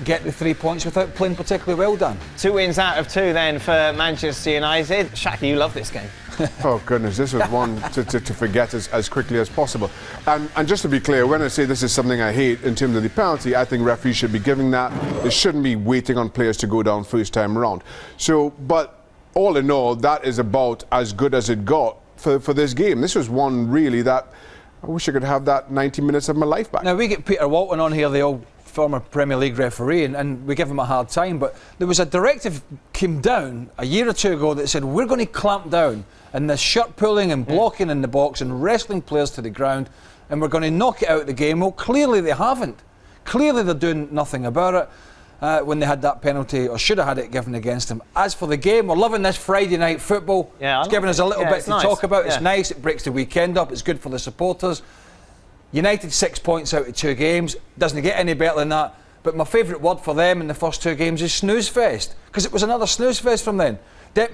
get the 3 points without playing particularly well, Dan. 2 wins out of 2 then for Manchester United. Shaki, you love this game. Oh goodness, this was one to forget as quickly as possible. And just to be clear, when I say this is something I hate in terms of the penalty, I think referees should be giving that. They shouldn't be waiting on players to go down first time around. So, but all in all, that is about as good as it got for this game. This was one really that I wish I could have that 90 minutes of my life back. Now, we get Peter Walton on here, the old former Premier League referee, and we give him a hard time, but there was a directive came down a year or two ago that said we're going to clamp down on this shirt pulling and blocking in the box and wrestling players to the ground, and we're going to knock it out of the game. Well, clearly they haven't. Clearly they're doing nothing about it when they had that penalty, or should have had it given against them. As for the game, we're loving this Friday night football. Yeah, it's giving us a little bit to talk about. Yeah. It's nice, it breaks the weekend up, it's good for the supporters. United 6 points out of 2 games, doesn't get any better than that. But my favourite word for them in the first 2 games is snooze fest, because it was another snooze fest from them.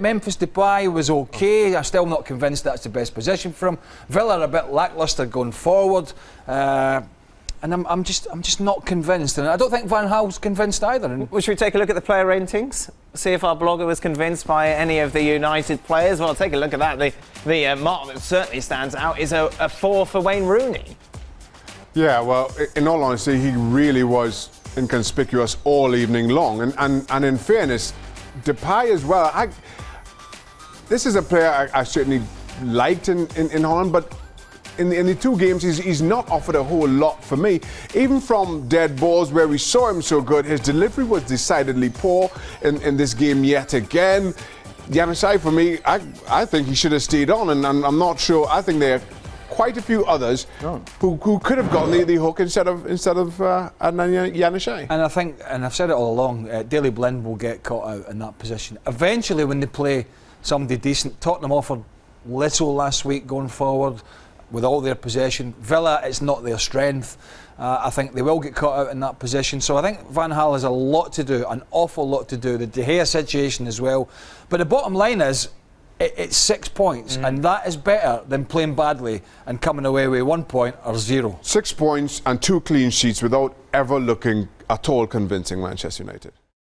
Memphis Depay was okay. I'm still not convinced that's the best position for him. Villa are a bit lacklustre going forward, and I'm just not convinced. And I don't think Van Gaal's convinced either. Well, should we take a look at the player ratings? See if our blogger was convinced by any of the United players. Well, take a look at that. The mark that certainly stands out is a 4 for Wayne Rooney. Yeah, well, in all honesty, he really was inconspicuous all evening long. And in fairness, Depay as well. This is a player I certainly liked in Holland, but in the 2 games, he's not offered a whole lot for me. Even from dead balls where we saw him so good, his delivery was decidedly poor in this game yet again. Januzaj, for me, I think he should have stayed on, and I'm not sure. I think there are quite a few others who could have gotten the hook instead of Januzaj. And I think, and I've said it all along, Daley Blind will get caught out in that position. Eventually, when they play somebody decent, Tottenham offered little last week going forward with all their possession. Villa, it's not their strength. I think they will get caught out in that position. So I think Van Gaal has a lot to do, an awful lot to do. The De Gea situation as well. But the bottom line is, it's 6 points, and that is better than playing badly and coming away with 1 point or 0. 6 points and 2 clean sheets without ever looking at all convincing Manchester United.